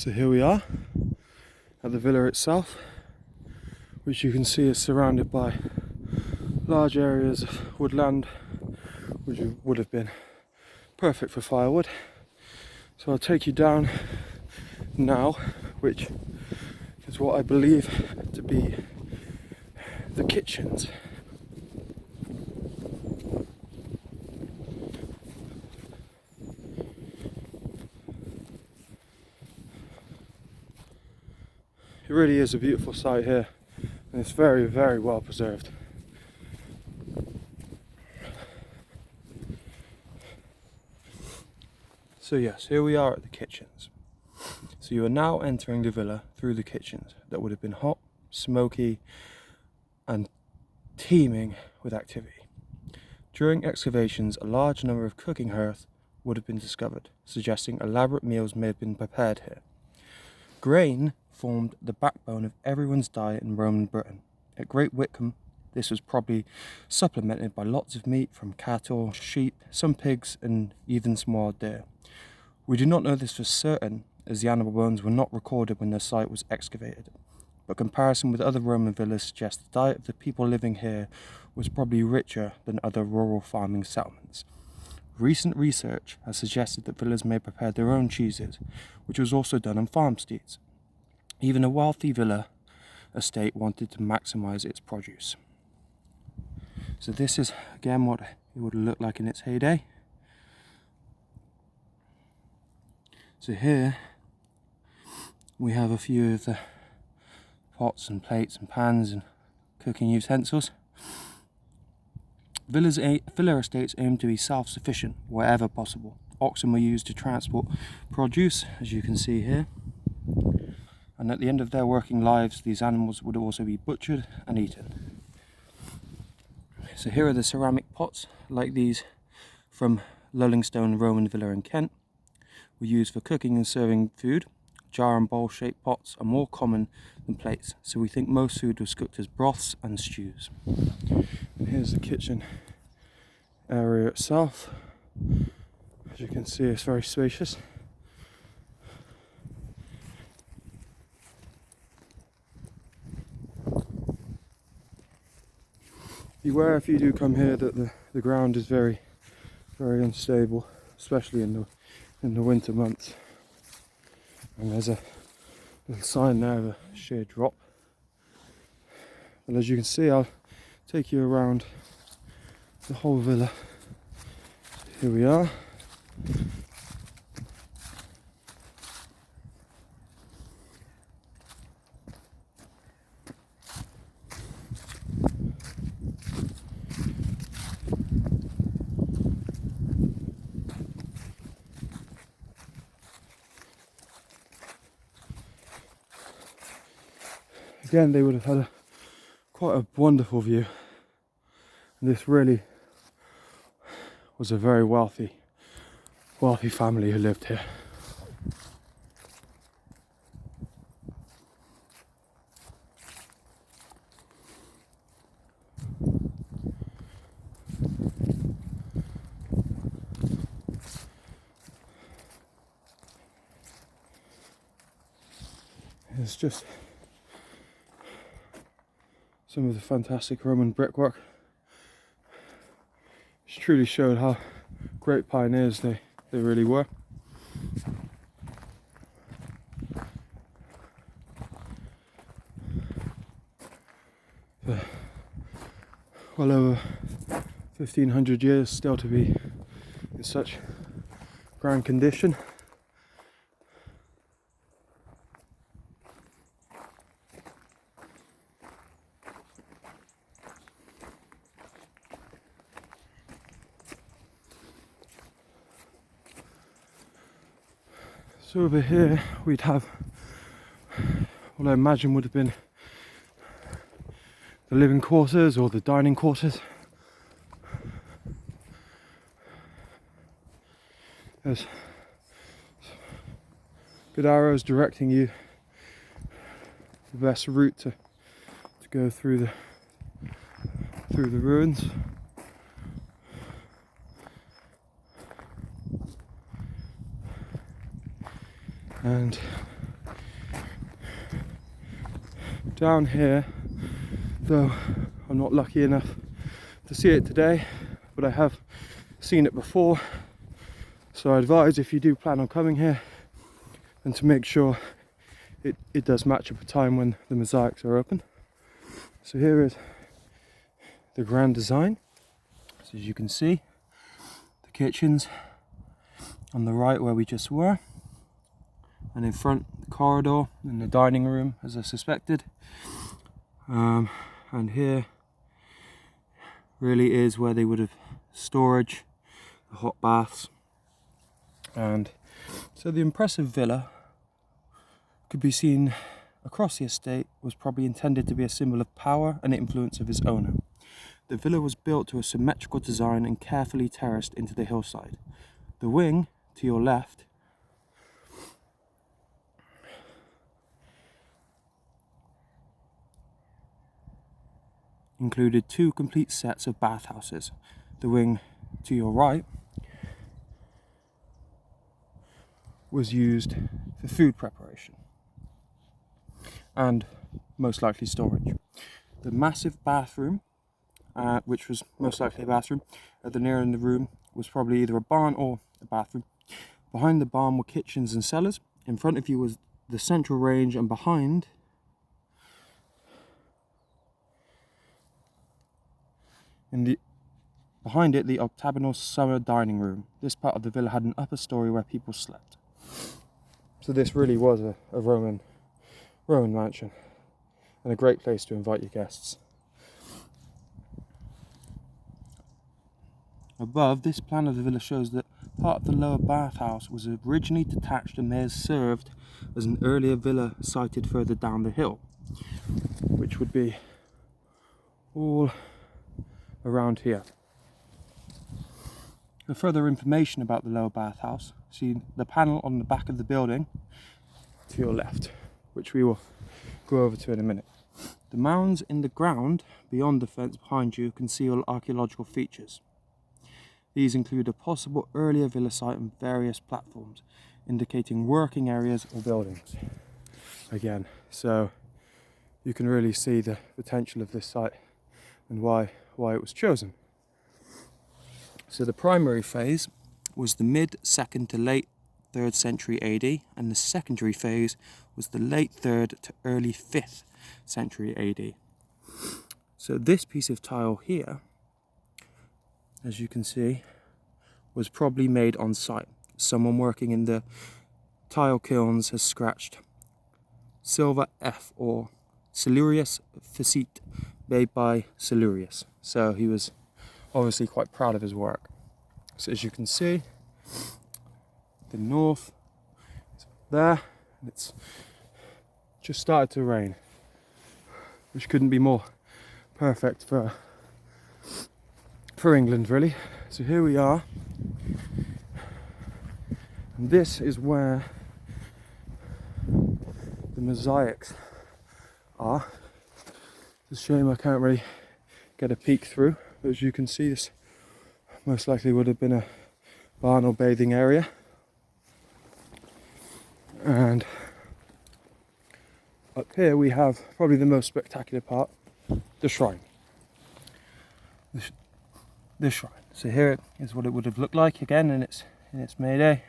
So here we are at the villa itself, which you can see is surrounded by large areas of woodland, which would have been perfect for firewood. So I'll take you down now, which is what I believe to be the kitchens. It really is a beautiful sight here, and it's very, very well preserved. So yes, here we are at the kitchens. So you are now entering the villa through the kitchens that would have been hot, smoky, and teeming with activity. During excavations, a large number of cooking hearths would have been discovered, suggesting elaborate meals may have been prepared here. Grain formed the backbone of everyone's diet in Roman Britain. At Great Witcombe, this was probably supplemented by lots of meat from cattle, sheep, some pigs, and even some wild deer. We do not know this for certain, as the animal bones were not recorded when the site was excavated, but comparison with other Roman villas suggests the diet of the people living here was probably richer than other rural farming settlements. Recent research has suggested that villas may prepare their own cheeses, which was also done on farmsteads. Even a wealthy villa estate wanted to maximise its produce. So this is again what it would have looked like in its heyday. So here we have a few of the pots and plates and pans and cooking utensils. Villa estates aim to be self-sufficient wherever possible. Oxen were used to transport produce, as you can see here. And at the end of their working lives, these animals would also be butchered and eaten. So here are the ceramic pots, like these from Lullingstone Roman Villa in Kent, were used for cooking and serving food. Jar and bowl shaped pots are more common than plates, so we think most food was cooked as broths and stews. And here's the kitchen area itself. As you can see, it's very spacious. Beware if you do come here that the ground is very, very unstable, especially in the winter months. And there's a little sign there of a sheer drop. But as you can see, I'll take you around the whole villa. Here we are. Again, they would have had quite a wonderful view, and this really was a very wealthy family who lived here. It's just some of the fantastic Roman brickwork, which truly showed how great pioneers they really were. For well over 1500 years still to be in such grand condition. So over here we'd have what I imagine would have been the living quarters or the dining quarters. There's good arrows directing you the best route to go through the ruins. And Down here, though I'm not lucky enough to see it today, but I have seen it before, so I advise, if you do plan on coming here, and to make sure it does match up a time when the mosaics are open. So here is the grand design. So as you can see, the kitchens on the right where we just were, and in front the corridor and the dining room, as I suspected, and here really is where they would have storage, the hot baths. And so the impressive villa could be seen across the estate was probably intended to be a symbol of power and influence of its owner. The villa was built to a symmetrical design and carefully terraced into the hillside. The wing to your left included 2 complete sets of bathhouses. The wing to your right was used for food preparation and most likely storage. The massive bathroom, which was most likely a bathroom, at the near end of the room was probably either a barn or a bathroom. Behind the barn were kitchens and cellars. In front of you was the central range, and behind it the octagonal summer dining room. This part of the villa had an upper story where people slept. So this really was a Roman mansion, and a great place to invite your guests. Above, this plan of the villa shows that part of the lower bathhouse was originally detached and may have served as an earlier villa sited further down the hill, which would be all around here. For further information about the lower bathhouse, see the panel on the back of the building to your left, which we will go over to in a minute. The mounds in the ground beyond the fence behind you conceal archaeological features. These include a possible earlier villa site and various platforms, indicating working areas or buildings. Again, so you can really see the potential of this site and why it was chosen. So the primary phase was the mid-2nd to late 3rd century AD, and the secondary phase was the late 3rd to early 5th century AD. So this piece of tile here, as you can see, was probably made on site. Someone working in the tile kilns has scratched Silver F, or Silurius Facete, made by Silurius. So he was obviously quite proud of his work. So as you can see, the north is there, and it's just started to rain, which couldn't be more perfect for England, really. So here we are, and this is where the mosaics are. It's a shame I can't really get a peek through, but as you can see, this most likely would have been a barn or bathing area. And up here we have probably the most spectacular part, the shrine. This shrine. So here is what it would have looked like again in its Mayday.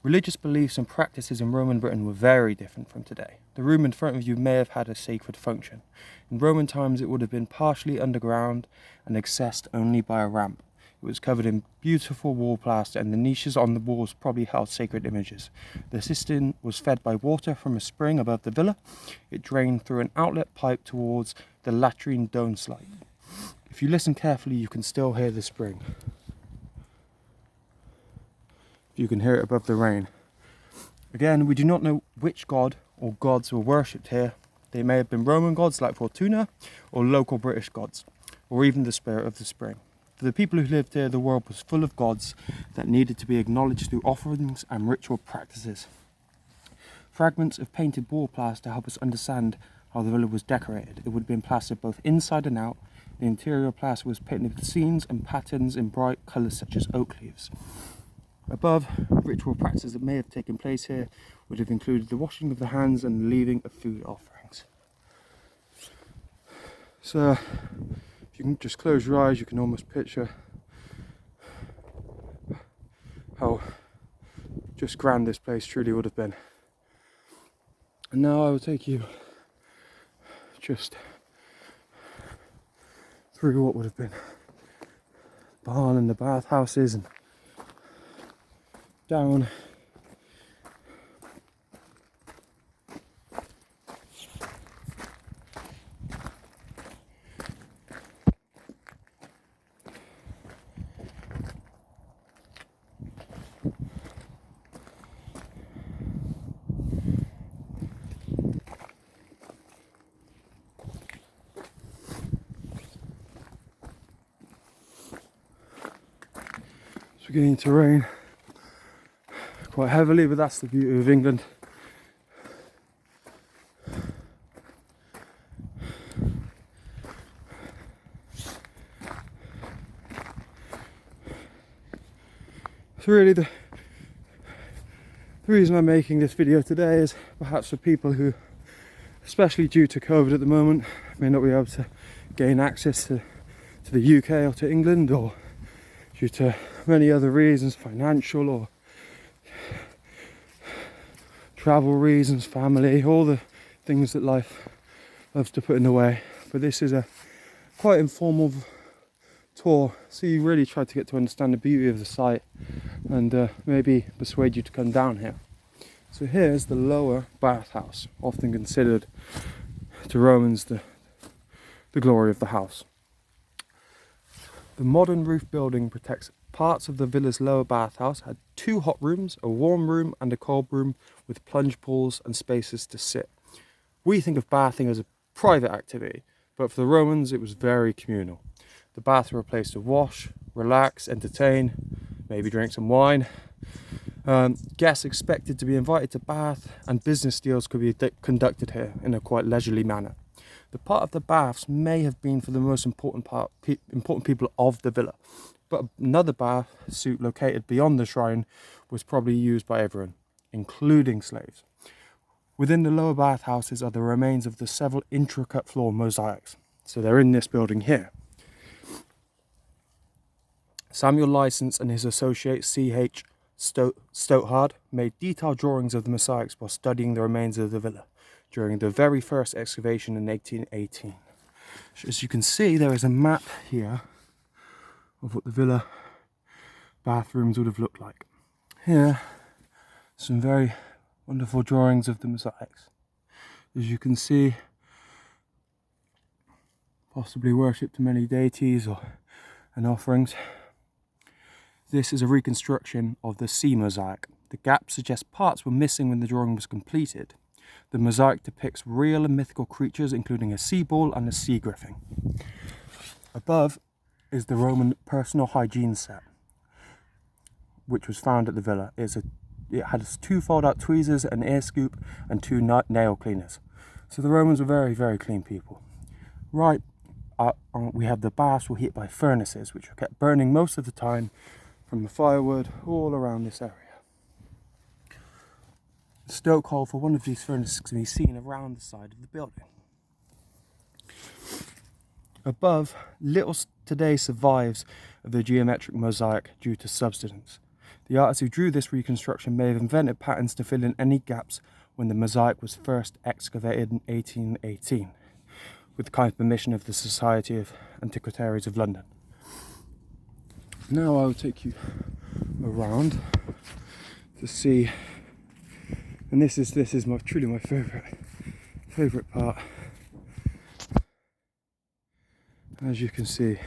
Religious beliefs and practices in Roman Britain were very different from today. The room in front of you may have had a sacred function. In Roman times it would have been partially underground and accessed only by a ramp. It was covered in beautiful wall plaster, and the niches on the walls probably held sacred images. The cistern was fed by water from a spring above the villa. It drained through an outlet pipe towards the latrine dome slide. If you listen carefully, you can still hear the spring. You can hear it above the rain. Again, we do not know which god or gods were worshipped here. They may have been Roman gods like Fortuna, or local British gods, or even the spirit of the spring. For the people who lived here, the world was full of gods that needed to be acknowledged through offerings and ritual practices. Fragments of painted wall plaster help us understand how the villa was decorated. It would have been plastered both inside and out. The interior plaster was painted with scenes and patterns in bright colours such as oak leaves. Above, ritual practices that may have taken place here would have included the washing of the hands and the leaving of food offerings. So if you can just close your eyes, you can almost picture how just grand this place truly would have been. And now I will take you just through what would have been the barn and the bathhouses and down. It's beginning to rain quite heavily, but that's the beauty of England. So really the reason I'm making this video today is perhaps for people who, especially due to COVID at the moment, may not be able to gain access to the UK or to England, or due to many other reasons, financial or travel reasons, family, all the things that life loves to put in the way. But this is a quite informal tour, so you really try to get to understand the beauty of the site and maybe persuade you to come down here. So here's the lower bathhouse, often considered to Romans the glory of the house. The modern roof building protects parts of the villa's lower bathhouse, had 2 hot rooms, a warm room and a cold room with plunge pools and spaces to sit. We think of bathing as a private activity, but for the Romans it was very communal. The bath were a place to wash, relax, entertain, maybe drink some wine. Guests expected to be invited to bath, and business deals could be conducted here in a quite leisurely manner. The part of the baths may have been for the most important people of the villa, but another bath suite located beyond the shrine was probably used by everyone, including slaves. Within the lower bathhouses are the remains of the several intricate floor mosaics. So they're in this building here. Samuel Licence and his associate C.H. Stouthard made detailed drawings of the mosaics while studying the remains of the villa during the very first excavation in 1818. As you can see, there is a map here of what the villa bathrooms would have looked like. Here, some very wonderful drawings of the mosaics. As you can see, possibly worshipped to many deities and offerings. This is a reconstruction of the sea mosaic. The gap suggests parts were missing when the drawing was completed. The mosaic depicts real and mythical creatures, including a sea ball and a sea griffin. Above is the Roman personal hygiene set, which was found at the villa. It has 2 fold-out tweezers, an ear scoop, and 2 nail cleaners. So the Romans were very, very clean people. Right, we have the baths were heated by furnaces, which were kept burning most of the time from the firewood all around this area. The stoke hole for one of these furnaces can be seen around the side of the building. Above, little today survives of the geometric mosaic due to subsidence. The artists who drew this reconstruction may have invented patterns to fill in any gaps when the mosaic was first excavated in 1818, with the kind permission of the Society of Antiquaries of London. Now I will take you around to see, and this is truly my favourite part. As you can see,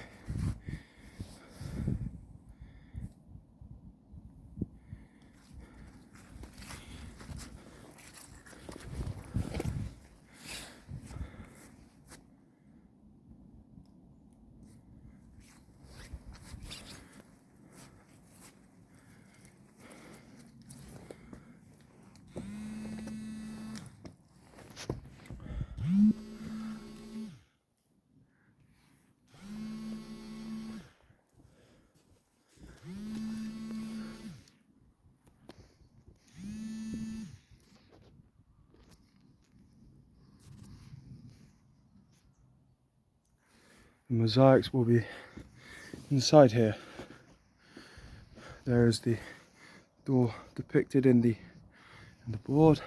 The mosaics will be inside here. There is the door depicted in the board.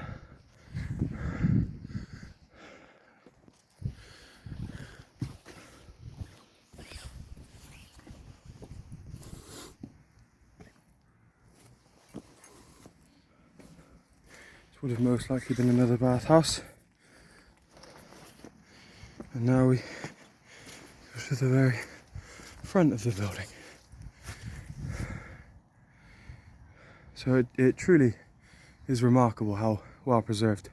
This would have most likely been another bathhouse. And now we go to the very front of the building. So it truly is remarkable how well preserved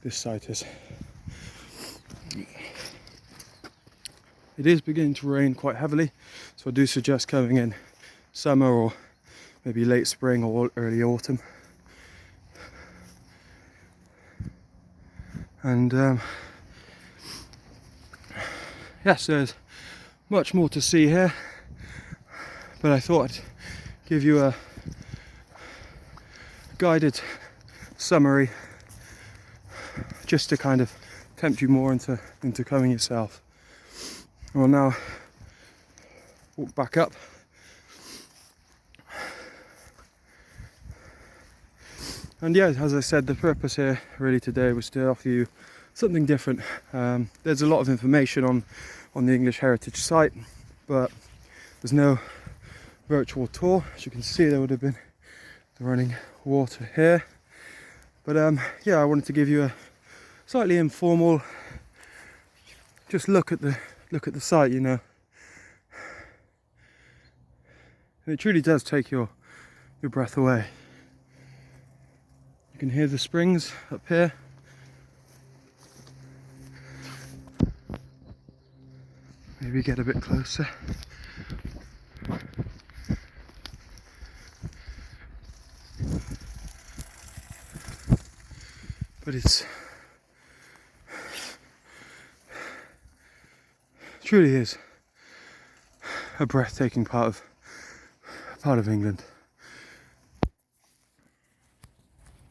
this site is. It is beginning to rain quite heavily, so I do suggest coming in summer or maybe late spring or early autumn. And yes, there's much more to see here, but I thought I'd give you a guided summary just to kind of tempt you more into coming yourself. We'll now walk back up. And yeah, as I said, the purpose here really today was to offer you something different. There's a lot of information on the English Heritage site, but there's no virtual tour. As you can see, there would have been the running water here. But yeah, I wanted to give you a slightly informal just look at the site, you know. And it truly does take your breath away. You can hear the springs up here. Maybe get a bit closer. But it truly is a breathtaking part of England.